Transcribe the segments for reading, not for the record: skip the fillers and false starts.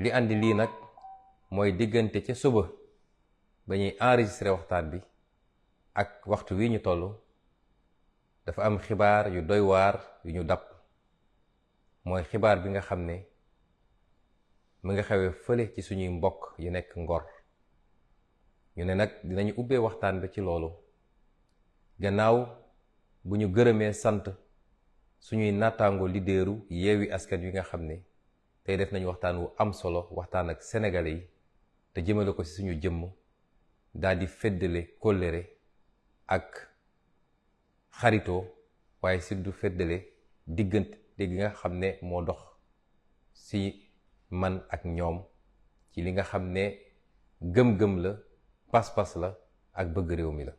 li andi lii nag mooy diggante ca suba ba ñuy enregistré waxtaan bi ak waxtu wi ñu toll dafa am xibaar yu doy waar yu ñu dab. mooy xibaar bi nga xam ne mu nga xewee fële ci suñuy mbokk yu nekk Ngor. ñu ne nag dinañu ubbee waxtaan bi ci loolu gannaaw bu ñu gërëmee sant suñuy nattaango leaderu Yewwi Askan Wi nga xam ne tey def nañu waxtaan wu am solo waxtaan ak sénégalais yi te jëmale ko ci suñu jëmm daal di feddale kóllëre ak xaritoo waaye surtout feddale diggante gi nga xam ne moo dox ci man ak ñoom ci li nga xam ne gëm-gëm la pas-pas la ak bëgg réew mi la.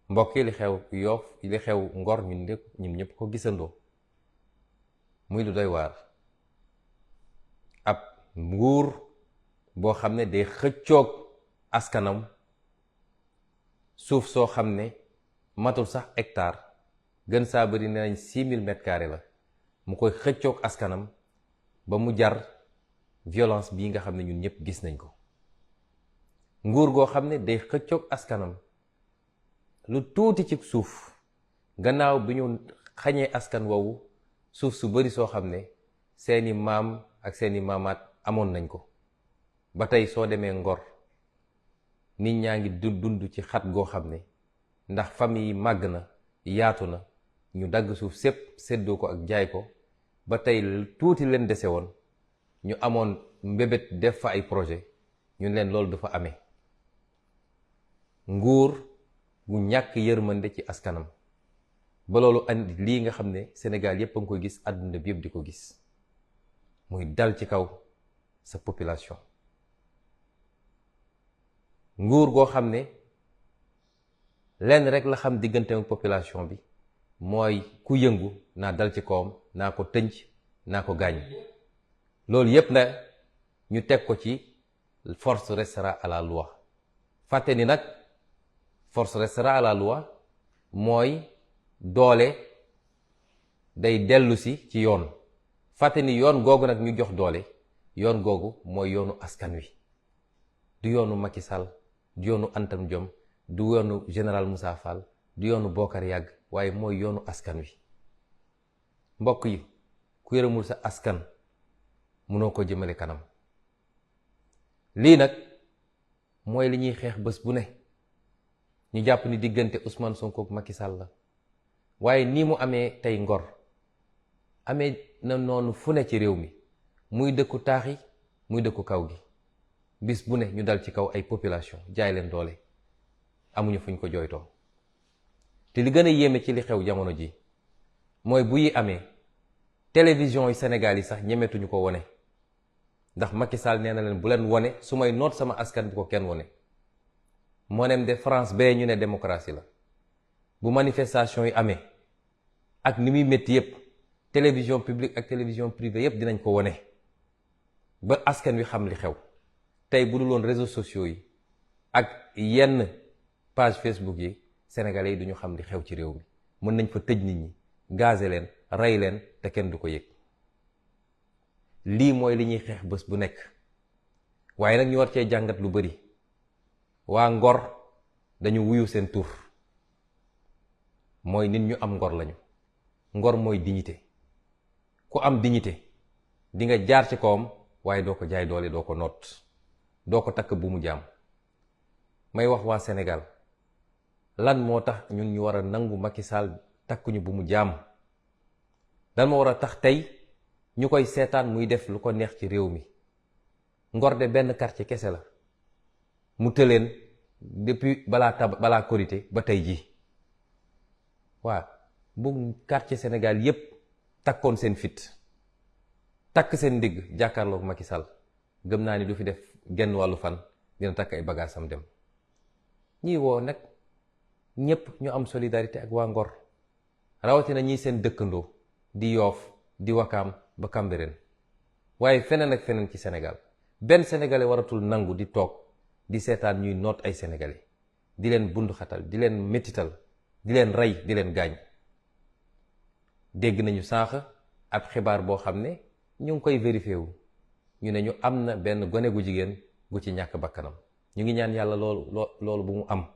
mbokk yi li xew Yoff li xew Ngor ñun ñëpp ko gisandoo muy lu doy waar. ab nguur boo xam ne day xëccoog askanam suuf soo xam ne matul sax hectare gën saa bëri ne nañ 6000 mètres carrés la mu koy xëccoog askanam ba mu jar violence bii nga xam ne ñun ñëpp gis nañ ko. nguur goo xam ne day xëccoog askanam lu tuuti ci suuf gannaaw bi ñu xañee askan woowu suuf su bari soo xam ne seeni maam ak seeni maamaat amoon nañ ko. ba tey soo demee Ngor nit ñaa ngi dund ci xat goo xam ne ndax famille yi màgg na yaatu na ñu dagg suuf sépp séddoo ko ak jaay ko ba tey tuuti leen dese woon ñu amoon mbébét def fa ay projet ñu leen loolu dafa amee. nguur gu ñàkk yërmande ci askanam ba loolu andi lii nga xam ne Sénégal yépp a ngi koy gis, àdduna bi yépp di ko gis, muy dal ci kaw sa population. nguur goo xam ne lenn rek la xam diggante ak population bi mooy ku yëngu naa dal ci kawam, naa ko tënc, naa ko gaañ. loolu yépp na ñu teg ko ci force restera à la loi. fàtte ni nag force restera à la loi mooy doole day dellu si ci yoon. fàtte ni yoon googu nag ñu jox doole, yoon googu mooy yoonu askan wi. du yoonu Macky Sall, du yoonu Antam Diome, du yoonu général Moussa Fall, du yoonu Bokar Yàgg, waaye mooy yoonu askan wi. mbokk yi, ku yërëmul sa askan mënoo ko jëmale kanam. lii nag mooy li ñuy xeex bés bu ne. ñu jàpp ni diggante Ousmane Sonko ak Macky Sall la, waaye nii mu amee tey Ngor amee na noonu fu ne ci réew mi, muy dëkku taax yi muy dëkku kaw gi. bis bu ne ñu dal ci kaw ay population jaay leen doole, amuñu fuñ ko jooytoo. te li gën a yéeme ci li xew jamono ji mooy bu yi amee télévision yi Sénégal yi sax ñemetuñu ko wone, ndax Macky Sall nee na leen bu leen wone su may noot sama askan bu ko kenn wone. moo nem de France bee ñu ne démocratie la. bu manifestation yi amee ak ni muy métti yépp télévision publique ak télévision privée yépp dinañ ko wone ba askan wi xam li xew. tey bu dul woon réseaux sociaux yi ak yenn page Facebook yi, sénégalais yi duñu xam li xew ci réew mi. mën nañ fa tëj nit ñi, gaze leen, rey leen te kenn du ko yëg. lii mooy li ñuy xeex bés bu nekk. waaye nag ñu war cee jàngat lu bari. waa Ngor dañu wuyu seen tur, mooy nit ñu am ngor lañu. ngor mooy dignité. ku am dignité di nga jaar ci kawam, waaye doo ko jaay doole, doo ko noot, doo ko takk bu mu jaam. may wax waa Sénégal, lan moo tax ñun ñu war a nangu Macky Sall takkuñu bu mu jaam? lan moo war a tax tey ñu koy seetaan muy def lu ko neex ci réew mi? Ngor de benn quartier kese la, mu tëleen depuis balaa Korité ba tey jii. waa bu quartier Sénégal yépp takkoon seen fit, takk seen ndigg jàkkaarloog Macky Sall, gëm naa ni du fi def genn wàllu fan, dina takk ay bagaasam dem. ñii woo nag ñépp ñu am solidarité ak waa Ngor, rawatina ñii seen dëkkandoo di Yoff, di Wakaam ba Cambérène, waaye feneen ak feneen ci Sénégal. benn sénégalais waratul nangu di toog di seetaan ñuy noot ay sénégalais, di leen bunduxatal, di leen métital, di leen rey, di leen gaañ. dégg nañu sànq ab xibaar boo xam ne ñu ngi koy vérifié wu, ñu ne ñu am na benn gone gu jigéen gu ci ñàkk bakkanam. ñu ngi ñaan yàlla loolu bu mu am,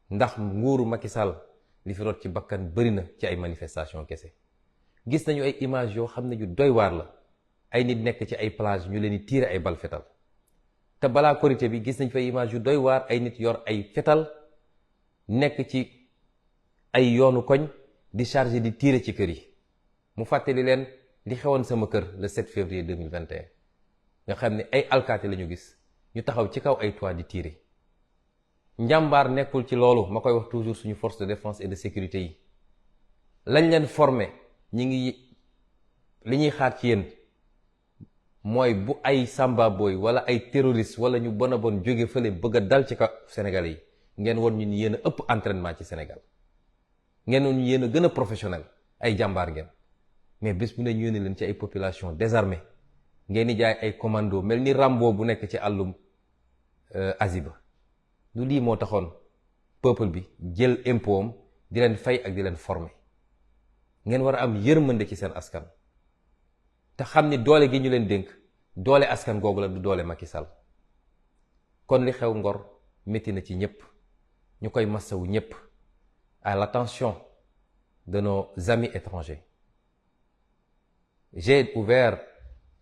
ndax nguuru Macky Sall li fi rot ci bakkan bëri na ci ay manifestation kese. gis nañu ay image yoo xam ne yu doy waar la, ay nit nekk ci ay plage ñu leen di tiire ay bal fetal. te balaa korité bi gis nañ fa image yu doy waar, ay nit yor ay fetal nekk ci ay yoonu koñ di chargé di tiire ci kër yi. mu fàttali leen li xewoon sama kër le 7 février 2021 nga xam ne ay alkaati la ñu gis ñu taxaw ci kaw ay toit di tiire. njàmbaar nekkul ci loolu, ma koy wax toujours suñu force de défense et de sécurité yi lañ leen formé ñi ngi li ñuy xaar ci yéen mooy bu ay samba boy wala ay terroriste wala ñu bon a bon jóge fële bëgg a dal ci kaw Sénégal yi, ngeen won ñu yéen a ëpp entraînement ci Sénégal, ngeen won ñu yéen a gën a professionnel, ay jàmbaar ngeen. mais bés bu ne ñu yónnee leen ci ay population désarmée ngeen di jaay ay commando mel ni Rambo bu nekk ci àllum Aziba. du lii moo taxoon peuple bi jël impôt am di leen fay ak di leen former. ngeen war a am yërmande ci seen askan te xam ni doole gi ñu leen dénk doole askan googu la, du doole Macky Sall. kon li xew Ngor métti na ci ñëpp, ñu koy massawu ñëpp, à l'attention de nos amis étrangers. J'ai ouvert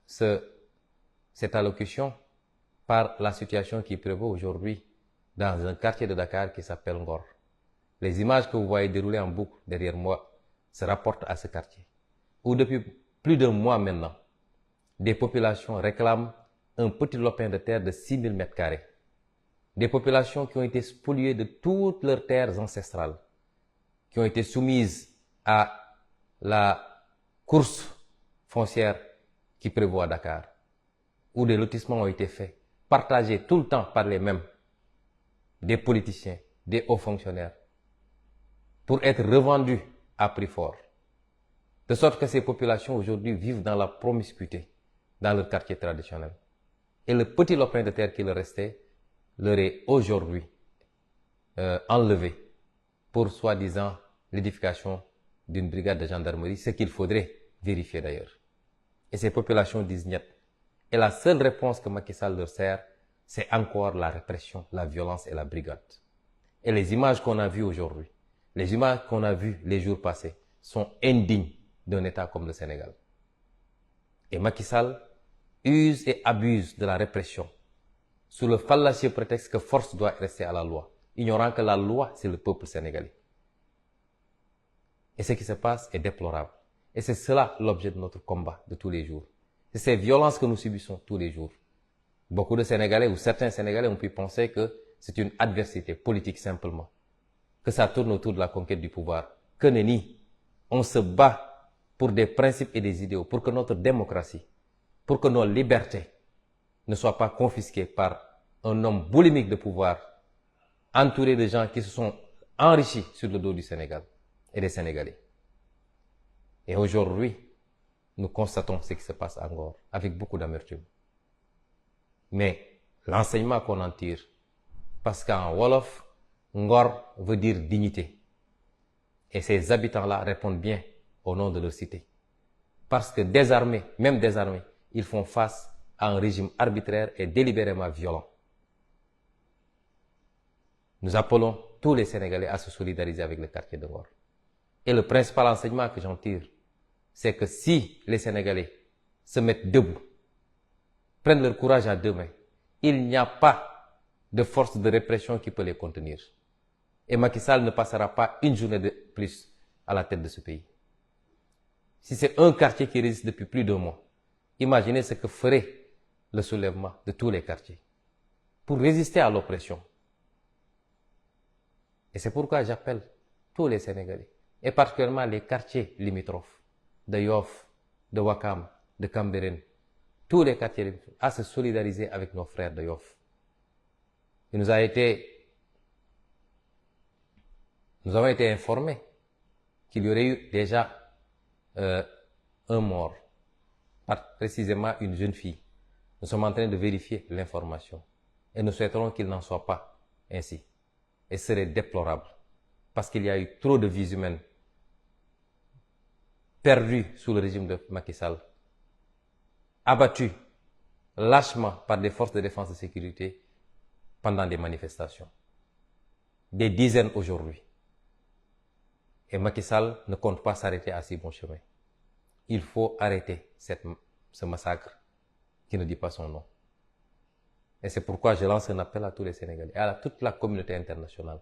cette allocution par la situation qui prévaut aujourd'hui dans un quartier de Dakar qui s'appelle Ngor. Les images que vous voyez dérouler en boucle derrière moi se rapportent à ce quartier, où depuis plus d'un mois maintenant, des populations réclament un petit lopin de terre de 6000 m². Des populations qui ont été spoliées de toutes leurs terres ancestrales, qui ont été soumises à la course foncière qui prévaut à Dakar, où des lotissements ont été faits, partagés tout le temps par les mêmes, des politiciens, des hauts fonctionnaires, pour être revendus à prix fort. De sorte que ces populations aujourd'hui vivent dans la promiscuité dans leur quartier traditionnel. Et le petit lopin de terre qui leur restait leur est aujourd'hui enlevé pour soi-disant l'édification d'une brigade de gendarmerie, ce qu'il faudrait vérifier d'ailleurs. Et ces populations disent niet. Et la seule réponse que Macky Sall leur sert, c'est encore la répression, la violence et la brigade. Et les images qu'on a vues aujourd'hui, les images qu'on a vues les jours passés, sont indignes d'un État comme le Sénégal. Et Macky Sall use et abuse de la répression sous le fallacieux prétexte que force doit rester à la loi, ignorant que la loi, c'est le peuple sénégalais. Et ce qui se passe est déplorable. Et c'est cela l'objet de notre combat de tous les jours. C'est ces violences que nous subissons tous les jours. Beaucoup de Sénégalais ou certains Sénégalais ont pu penser que c'est une adversité politique simplement, que ça tourne autour de la conquête du pouvoir. Que nenni, on se bat pour des principes et des idéaux, pour que notre démocratie, pour que nos libertés ne soient pas confisquées par un homme boulimique de pouvoir, entouré de gens qui se sont enrichis sur le dos du Sénégal et des Sénégalais. Et aujourd'hui, nous constatons ce qui se passe à Ngor avec beaucoup d'amertume. Mais l'enseignement qu'on en tire, parce qu'en Wolof, Ngor veut dire dignité. Et ces habitants-là répondent bien au nom de leur cité. Parce que désarmés, même désarmés, ils font face à un régime arbitraire et délibérément violent. Nous appelons tous les Sénégalais à se solidariser avec le quartier de Ngor. Et le principal enseignement que j'en tire, c'est que si les Sénégalais se mettent debout, prennent leur courage à deux mains, il n'y a pas de force de répression qui peut les contenir. Et Macky Sall ne passera pas une journée de plus à la tête de ce pays. Si c'est un quartier qui résiste depuis plus d'un mois, imaginez ce que ferait le soulèvement de tous les quartiers pour résister à l'oppression. Et c'est pourquoi j'appelle tous les Sénégalais, et particulièrement les quartiers limitrophes, de Yoff, de Ouakam, de Cambérène, tous les quartiers limitrophes, à se solidariser avec nos frères de Yoff. Nous avons été informés qu'il y aurait eu déjà un mort, précisément une jeune fille. Nous sommes en train de vérifier l'information et nous souhaiterons qu'il n'en soit pas ainsi. Et ce serait déplorable parce qu'il y a eu trop de vies humaines perdues sous le régime de Macky Sall abattus lâchement par des forces de défense et de sécurité pendant des manifestations. Des dizaines aujourd'hui. Et Macky Sall ne compte pas s'arrêter à si bon chemin. Il faut arrêter ce massacre qui ne dit pas son nom. Et c'est pourquoi je lance un appel à tous les Sénégalais et à toute la communauté internationale